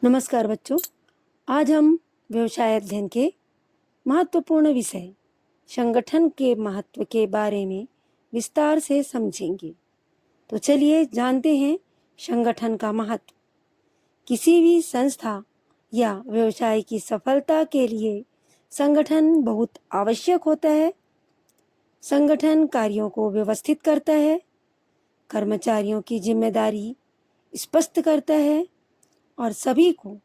नमस्कार बच्चों, आज हम व्यवसाय अध्ययन के महत्वपूर्ण विषय संगठन के महत्व के बारे में विस्तार से समझेंगे। तो चलिए जानते हैं संगठन का महत्व। किसी भी संस्था या व्यवसाय की सफलता के लिए संगठन बहुत आवश्यक होता है। संगठन कार्यों को व्यवस्थित करता है, कर्मचारियों की जिम्मेदारी स्पष्ट करता है और सभी को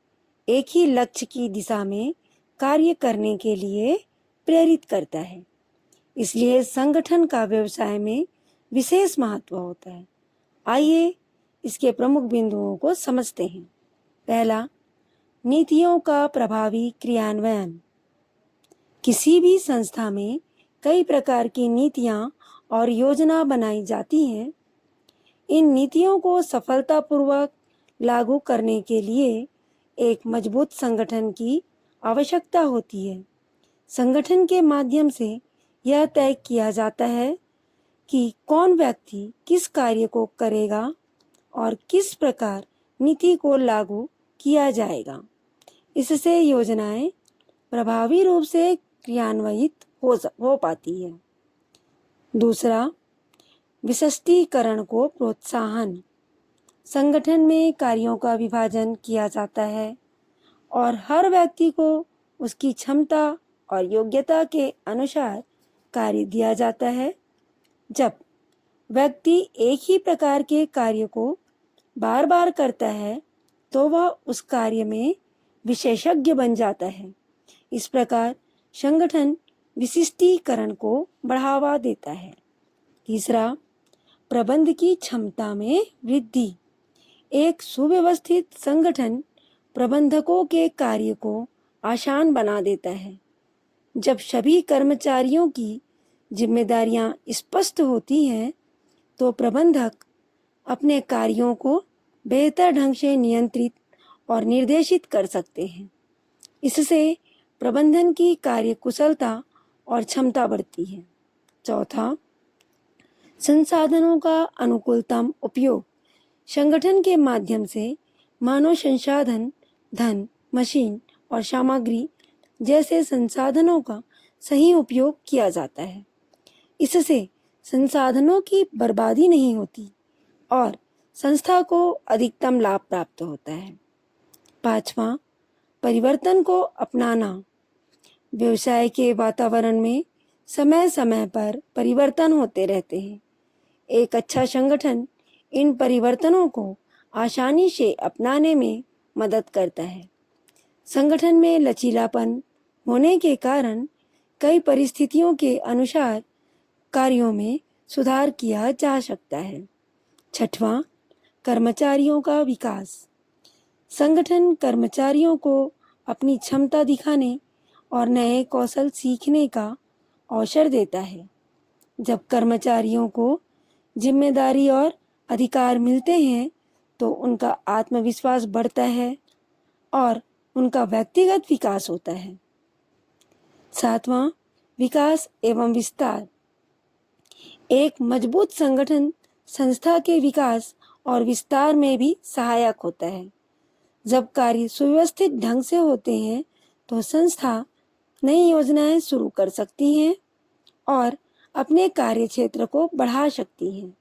एक ही लक्ष्य की दिशा में कार्य करने के लिए प्रेरित करता है। इसलिए संगठन का व्यवसाय में विशेष महत्व होता है। आइए इसके प्रमुख बिंदुओं को समझते हैं। पहला, नीतियों का प्रभावी क्रियान्वयन। किसी भी संस्था में कई प्रकार की नीतियां और योजना बनाई जाती हैं। इन नीतियों को सफलतापूर्वक लागू करने के लिए एक मजबूत संगठन की आवश्यकता होती है। संगठन के माध्यम से यह तय किया जाता है कि कौन व्यक्ति किस कार्य को करेगा और किस प्रकार नीति को लागू किया जाएगा। इससे योजनाएं प्रभावी रूप से क्रियान्वित हो पाती है। दूसरा, विशिष्टीकरण को प्रोत्साहन। संगठन में कार्यों का विभाजन किया जाता है और हर व्यक्ति को उसकी क्षमता और योग्यता के अनुसार कार्य दिया जाता है। जब व्यक्ति एक ही प्रकार के कार्य को बार बार करता है तो वह उस कार्य में विशेषज्ञ बन जाता है। इस प्रकार संगठन विशिष्टीकरण को बढ़ावा देता है। तीसरा, प्रबंधन की क्षमता में वृद्धि। एक सुव्यवस्थित संगठन प्रबंधकों के कार्य को आसान बना देता है। जब सभी कर्मचारियों की जिम्मेदारियां स्पष्ट होती हैं तो प्रबंधक अपने कार्यों को बेहतर ढंग से नियंत्रित और निर्देशित कर सकते हैं। इससे प्रबंधन की कार्य कुशलता और क्षमता बढ़ती है। चौथा, संसाधनों का अनुकूलतम उपयोग। संगठन के माध्यम से मानव संसाधन, धन, मशीन और सामग्री जैसे संसाधनों का सही उपयोग किया जाता है। इससे संसाधनों की बर्बादी नहीं होती और संस्था को अधिकतम लाभ प्राप्त होता है। पांचवा, परिवर्तन को अपनाना। व्यवसाय के वातावरण में समय समय पर परिवर्तन होते रहते हैं। एक अच्छा संगठन इन परिवर्तनों को आसानी से अपनाने में मदद करता है। संगठन में लचीलापन होने के कारण कई परिस्थितियों के अनुसार कार्यों में सुधार किया जा सकता है। छठवां, कर्मचारियों का विकास। संगठन कर्मचारियों को अपनी क्षमता दिखाने और नए कौशल सीखने का अवसर देता है। जब कर्मचारियों को जिम्मेदारी और अधिकार मिलते हैं तो उनका आत्मविश्वास बढ़ता है और उनका व्यक्तिगत विकास होता है। सातवां, विकास एवं विस्तार। एक मजबूत संगठन संस्था के विकास और विस्तार में भी सहायक होता है। जब कार्य सुव्यवस्थित ढंग से होते हैं तो संस्था नई योजनाएं शुरू कर सकती हैं और अपने कार्य क्षेत्र को बढ़ा सकती हैं।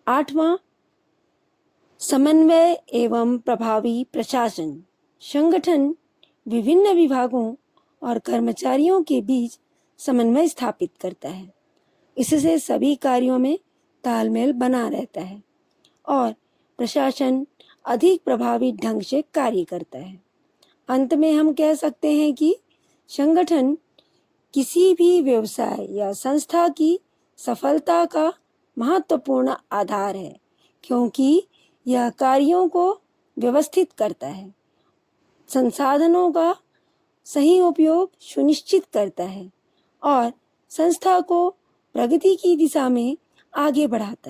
आठवां, समन्वय एवं प्रभावी प्रशासन। संगठन विभिन्न विभागों और कर्मचारियों के बीच समन्वय स्थापित करता है। इससे सभी कार्यों में तालमेल बना रहता है और प्रशासन अधिक प्रभावी ढंग से कार्य करता है। अंत में हम कह सकते हैं कि संगठन किसी भी व्यवसाय या संस्था की सफलता का महत्वपूर्ण आधार है, क्योंकि यह कार्यों को व्यवस्थित करता है, संसाधनों का सही उपयोग सुनिश्चित करता है और संस्था को प्रगति की दिशा में आगे बढ़ाता है।